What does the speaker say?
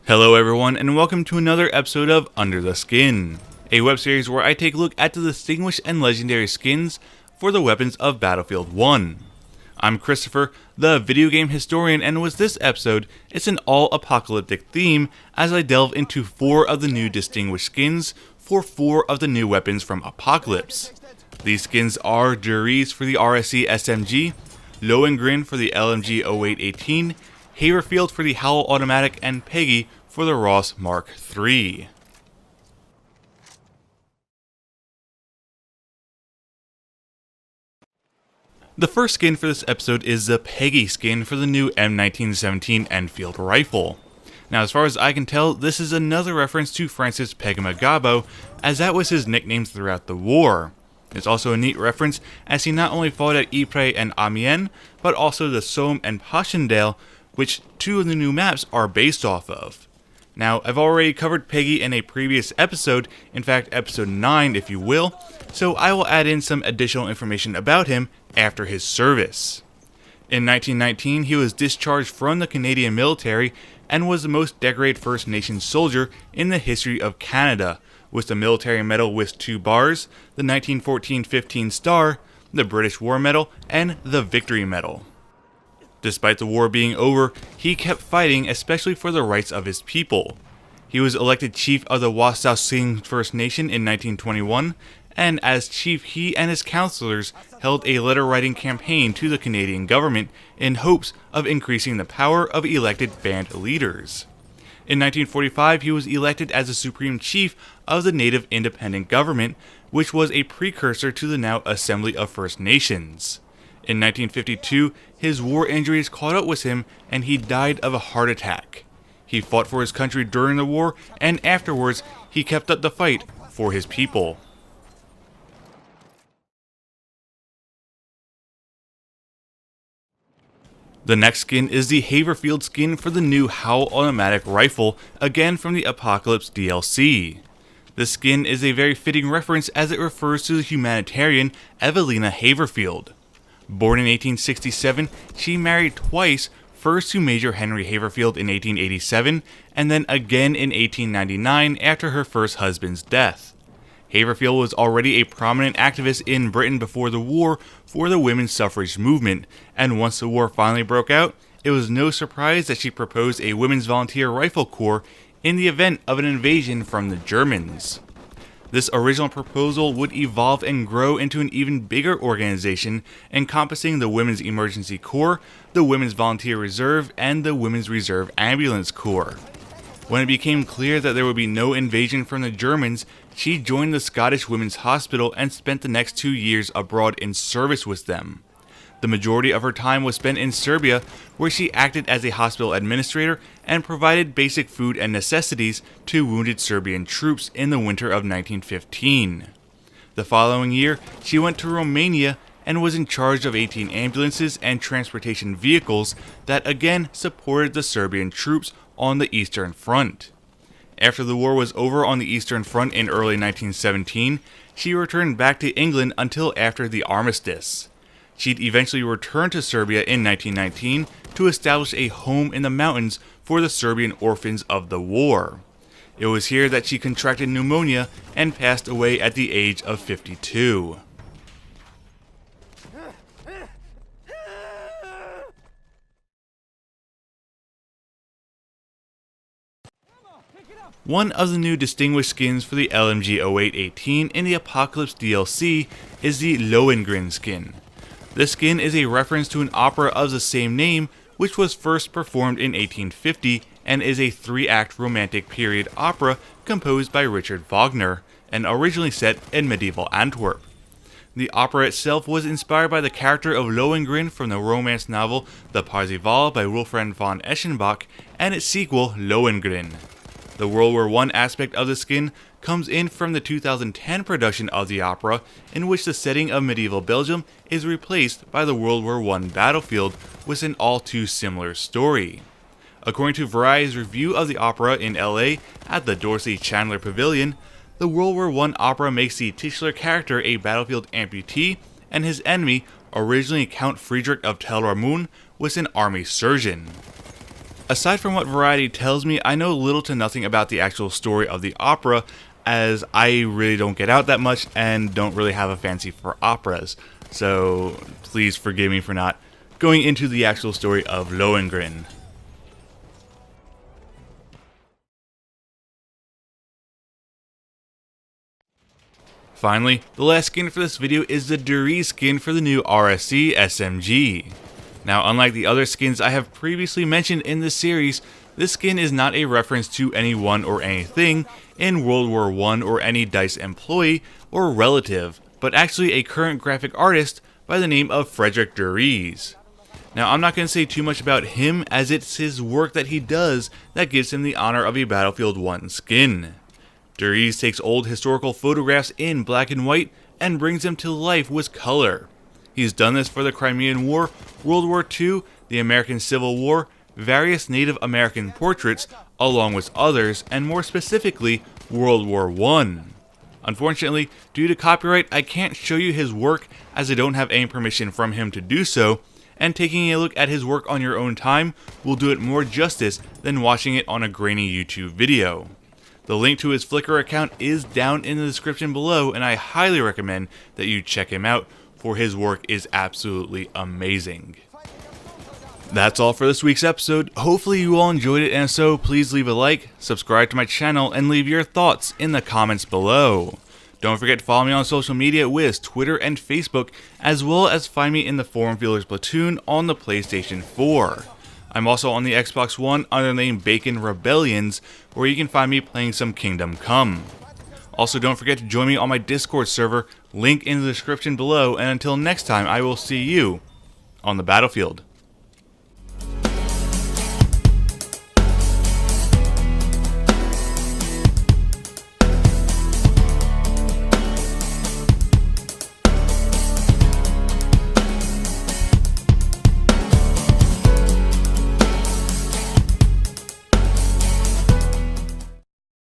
Hello everyone, and welcome to another episode of Under the Skin, a web series where I take a look at the distinguished and legendary skins for the weapons of Battlefield 1. I'm Christopher, the video game historian, and with this episode, it's an all-apocalyptic theme as I delve into 4 of the new distinguished skins for 4 of the new weapons from Apocalypse. These skins are Duriez for the RSC SMG, Lohengrin for the LMG 0818, Haverfield for the Howell Automatic, and Peggy for the Ross Mark III. The first skin for this episode is the Peggy Skin for the new M1917 Enfield rifle. Now, as far as I can tell, this is another reference to Francis Peggy, as that was his nickname throughout the war. It's also a neat reference as he not only fought at Ypres and Amiens, but also the Somme and Passchendaele, which 2 of the new maps are based off of. Now, I've already covered Peggy in a previous episode, in fact episode 9 if you will, so I will add in some additional information about him after his service. In 1919, he was discharged from the Canadian military and was the most decorated First Nations soldier in the history of Canada, with the Military Medal with 2 bars, the 1914-15 Star, the British War Medal, and the Victory Medal. Despite the war being over, he kept fighting, especially for the rights of his people. He was elected chief of the Wasauksing First Nation in 1921, and as chief he and his councillors held a letter-writing campaign to the Canadian government in hopes of increasing the power of elected band leaders. In 1945, he was elected as the supreme chief of the Native Independent Government, which was a precursor to the now Assembly of First Nations. In 1952, his war injuries caught up with him and he died of a heart attack. He fought for his country during the war, and afterwards, he kept up the fight for his people. The next skin is the Haverfield Skin for the new Howell Automatic rifle, again from the Apocalypse DLC. This skin is a very fitting reference as it refers to the humanitarian Evelina Haverfield. Born in 1867, she married twice, first to Major Henry Haverfield in 1887, and then again in 1899 after her first husband's death. Haverfield was already a prominent activist in Britain before the war for the women's suffrage movement, and once the war finally broke out, it was no surprise that she proposed a women's volunteer rifle corps in the event of an invasion from the Germans. This original proposal would evolve and grow into an even bigger organization encompassing the Women's Emergency Corps, the Women's Volunteer Reserve, and the Women's Reserve Ambulance Corps. When it became clear that there would be no invasion from the Germans, she joined the Scottish Women's Hospital and spent the next 2 years abroad in service with them. The majority of her time was spent in Serbia, where she acted as a hospital administrator and provided basic food and necessities to wounded Serbian troops in the winter of 1915. The following year, she went to Romania and was in charge of 18 ambulances and transportation vehicles that again supported the Serbian troops on the Eastern Front. After the war was over on the Eastern Front in early 1917, she returned back to England until after the armistice. She'd eventually return to Serbia in 1919 to establish a home in the mountains for the Serbian orphans of the war. It was here that she contracted pneumonia and passed away at the age of 52. One of the new distinguished skins for the LMG 0818 in the Apocalypse DLC is the Lohengrin Skin. This skin is a reference to an opera of the same name, which was first performed in 1850 and is a 3-act romantic period opera composed by Richard Wagner and originally set in medieval Antwerp. The opera itself was inspired by the character of Lohengrin from the romance novel The Parzival by Wolfram von Eschenbach and its sequel Lohengrin. The World War I aspect of the skin comes in from the 2010 production of the opera, in which the setting of medieval Belgium is replaced by the World War I battlefield with an all too similar story. According to Variety's review of the opera in LA at the Dorsey Chandler Pavilion, the World War I opera makes the titular character a battlefield amputee, and his enemy, originally Count Friedrich of Telramund, was an army surgeon. Aside from what Variety tells me, I know little to nothing about the actual story of the opera, as I really don't get out that much and don't really have a fancy for operas. So please forgive me for not going into the actual story of Lohengrin. Finally, the last skin for this video is the Dury skin for the new RSC SMG. Now, unlike the other skins I have previously mentioned in this series, this skin is not a reference to anyone or anything in World War I or any DICE employee or relative, but actually a current graphic artist by the name of Frederick Duriez. Now, I'm not going to say too much about him, as it's his work that he does that gives him the honor of a Battlefield 1 skin. Duriez takes old historical photographs in black and white and brings them to life with color. He's done this for the Crimean War, World War II, the American Civil War, various Native American portraits, along with others, and more specifically, World War I. Unfortunately, due to copyright, I can't show you his work as I don't have any permission from him to do so, and taking a look at his work on your own time will do it more justice than watching it on a grainy YouTube video. The link to his Flickr account is down in the description below, and I highly recommend that you check him out, for his work is absolutely amazing. That's all for this week's episode. Hopefully you all enjoyed it, and if so, please leave a like, subscribe to my channel, and leave your thoughts in the comments below. Don't forget to follow me on social media with Twitter and Facebook, as well as find me in the Forum Feelers Platoon on the PlayStation 4. I'm also on the Xbox One under the name Bacon Rebellions, where you can find me playing some Kingdom Come. Also, don't forget to join me on my Discord server, link in the description below, and until next time, I will see you on the battlefield.